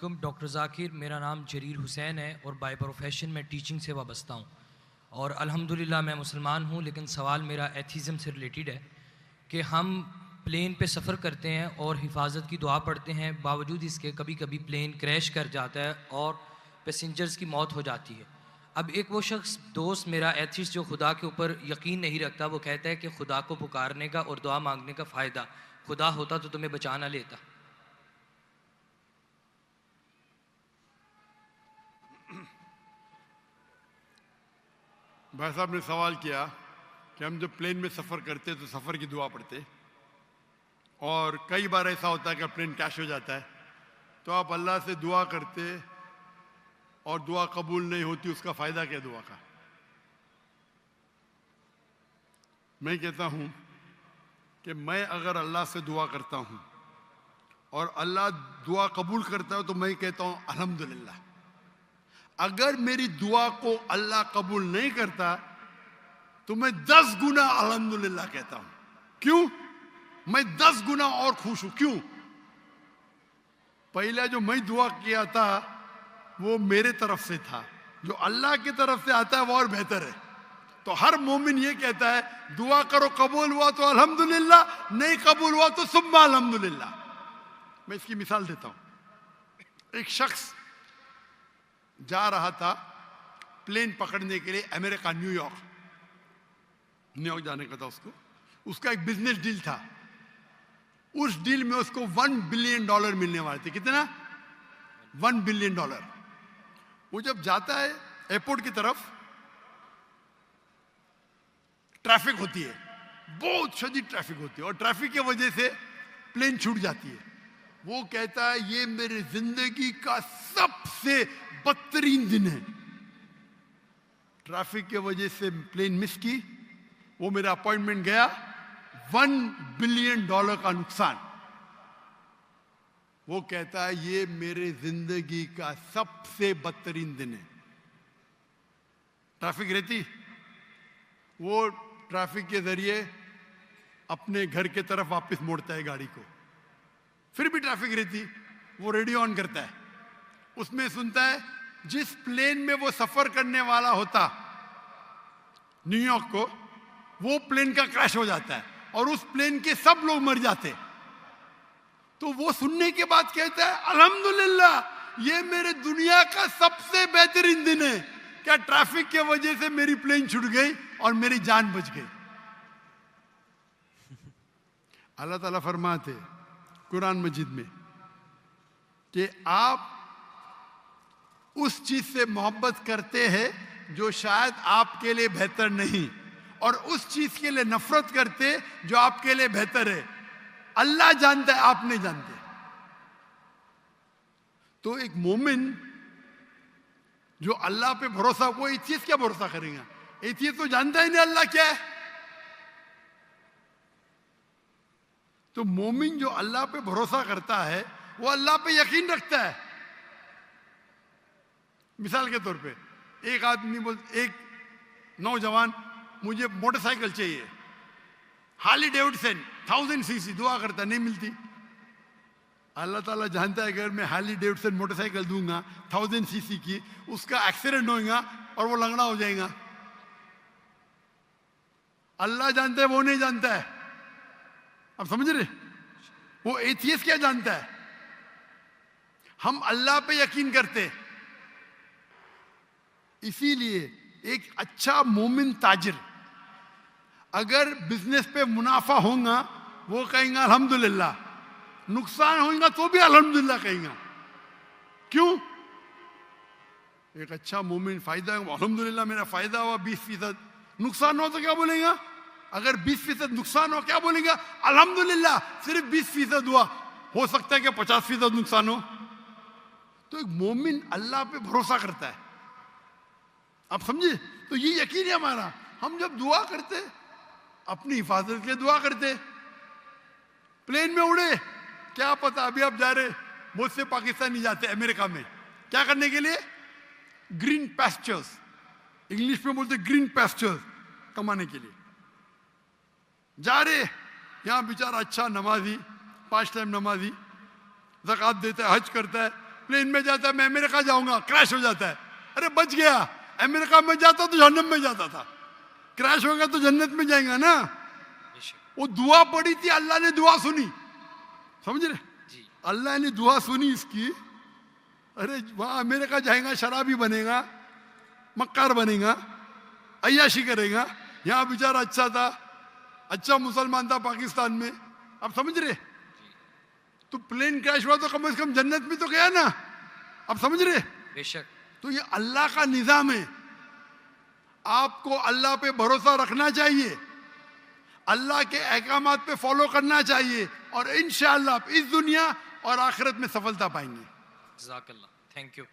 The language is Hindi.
डॉक्टर ज़ाकिर, मेरा नाम जरीर हुसैन है और बाय प्रोफेशन मैं टीचिंग से वाबस्ता हूँ और अल्हम्दुलिल्लाह मैं मुसलमान हूँ। लेकिन सवाल मेरा एथीज़म से रिलेटेड है कि हम प्लेन पे सफ़र करते हैं और हिफाजत की दुआ पढ़ते हैं, बावजूद इसके कभी कभी प्लेन क्रैश कर जाता है और पैसेंजर्स की मौत हो जाती है। अब एक वो शख्स दोस्त मेरा एथिस्ट जो खुदा के ऊपर यकीन नहीं रखता, वो कहता है कि खुदा को पुकारने का और दुआ मांगने का फ़ायदा, खुदा होता तो तुम्हें बचा ना लेता। भाई साहब ने सवाल किया कि हम जब प्लेन में सफ़र करते तो सफ़र की दुआ पढ़ते, और कई बार ऐसा होता है कि प्लेन क्रैश हो जाता है तो आप अल्लाह से दुआ करते और दुआ कबूल नहीं होती, उसका फ़ायदा क्या दुआ का? मैं कहता हूँ कि मैं अगर अल्लाह से दुआ करता हूँ और अल्लाह दुआ कबूल करता है तो मैं कहता हूँ अल्हम्दुलिल्लाह। अगर मेरी दुआ को अल्लाह कबूल नहीं करता तो मैं 10 गुना अल्हम्दुलिल्लाह कहता हूं। क्यों? मैं 10 गुना और खुश हूं। क्यों? पहला जो मैं दुआ किया था वो मेरे तरफ से था, जो अल्लाह की तरफ से आता है वो और बेहतर है। तो हर मोमिन ये कहता है दुआ करो, कबूल हुआ तो अल्हम्दुलिल्लाह, नहीं कबूल हुआ तो सुम्मा अल्हम्दुलिल्लाह। मैं इसकी मिसाल देता हूं। एक शख्स जा रहा था प्लेन पकड़ने के लिए अमेरिका, न्यूयॉर्क जाने का था उसको। उसका एक बिजनेस डील था, उस डील में उसको $1 बिलियन मिलने वाले थे। कितना? $1 बिलियन। वो जब जाता है एयरपोर्ट की तरफ, ट्रैफिक होती है, बहुत शदीद ट्रैफिक होती है, और ट्रैफिक की वजह से प्लेन छूट जाती है। वो कहता है ये मेरी जिंदगी का सबसे बदतरीन दिन है। ट्रैफिक के वजह से प्लेन मिस की, वो मेरा अपॉइंटमेंट गया, $1 बिलियन का नुकसान। वो कहता है ये मेरे जिंदगी का सबसे बदतरीन दिन है। ट्रैफिक रहती, वो ट्रैफिक के जरिए अपने घर के तरफ वापस मोड़ता है गाड़ी को। फिर भी ट्रैफिक रहती, वो रेडियो ऑन करता है, उसमें सुनता है जिस प्लेन में वो सफर करने वाला होता न्यूयॉर्क को, वो प्लेन का क्रैश हो जाता है और उस प्लेन के सब लोग मर जाते। तो वो सुनने के बाद कहता है अल्हम्दुलिल्लाह, ये मेरे दुनिया का सबसे बेहतरीन दिन है। क्या ट्रैफिक के वजह से मेरी प्लेन छूट गई और मेरी जान बच गई। अल्लाह ताला फरमाते कुरान मजीद में कि आप उस चीज से मोहब्बत करते हैं जो शायद आपके लिए बेहतर नहीं, और उस चीज के लिए नफरत करते जो आपके लिए बेहतर है। अल्लाह जानता है, आप नहीं जानते। तो एक मोमिन जो अल्लाह पे भरोसा, वो एथियस्ट क्या भरोसा करेगा? एथियस्ट तो जानता ही नहीं अल्लाह क्या है। तो मोमिन जो अल्लाह पे भरोसा करता है वो अल्लाह पे यकीन रखता है। मिसाल के तौर पे एक आदमी एक नौजवान, मुझे मोटरसाइकिल चाहिए, हार्ली डेविडसन 1000 सीसी, दुआ करता नहीं मिलती। अल्लाह ताला जानता है अगर मैं हार्ली डेविडसन मोटरसाइकिल दूंगा 1000 सीसी की, उसका एक्सीडेंट होगा और वो लंगड़ा हो जाएगा। अल्लाह जानता है, वो नहीं जानता है। अब समझ रहे? वो एथियस्ट क्या जानता है? हम अल्लाह पे यकीन करते। इसीलिए एक अच्छा मोमिन ताजिर अगर बिजनेस पे मुनाफा होगा वो कहेगा अल्हम्दुलिल्लाह, नुकसान होगा तो भी अल्हम्दुलिल्लाह कहेगा। क्यों? एक अच्छा मोमिन फायदा, अल्हम्दुलिल्लाह मेरा फायदा हुआ 20%, नुकसान हो तो क्या बोलेगा? अगर 20% नुकसान हो क्या बोलेगा? अल्हम्दुलिल्लाह सिर्फ 20% हुआ, हो सकता है कि 50% नुकसान हो। तो एक मोमिन अल्लाह पे भरोसा करता है। आप समझे? तो ये यकीन है हमारा। हम जब दुआ करते, अपनी हिफाजत के लिए दुआ करते, प्लेन में उड़े, क्या पता अभी आप जा रहे, मुझसे पाकिस्तानी जाते अमेरिका में, क्या करने के लिए? ग्रीन पैस्चर्स, इंग्लिश में बोलते ग्रीन पैस्चर्स कमाने के लिए जा रहे। यहां बेचारा अच्छा नमाजी, 5 टाइम नमाजी, ज़कात देता है, हज करता है, प्लेन में जाता है, मैं अमेरिका जाऊंगा, क्रैश हो जाता है, अरे बच गया, अमेरिका में जाता तो जहन्नम में जाता था, क्रैश हो गया तो जन्नत में जाएगा ना। बेशक वो दुआ पड़ी थी, अल्लाह ने दुआ सुनी, समझ रहे, जी। अल्लाह ने दुआ सुनी इसकी। अरे वहां अमेरिका जाएगा, शराबी बनेगा, मक्कार बनेगा, अय्याशी करेगा, यहाँ बेचारा अच्छा था, अच्छा मुसलमान था पाकिस्तान में, आप समझ रहे। तो प्लेन क्रैश हुआ तो कम से कम जन्नत में तो गया ना, आप समझ रहे। बेशक तो ये अल्लाह का निज़ाम है, आपको अल्लाह पे भरोसा रखना चाहिए, अल्लाह के अहकामात पे फॉलो करना चाहिए, और इंशाअल्लाह आप इस दुनिया और आखिरत में सफलता पाएंगे। जज़ाकल्लाह, थैंक यू।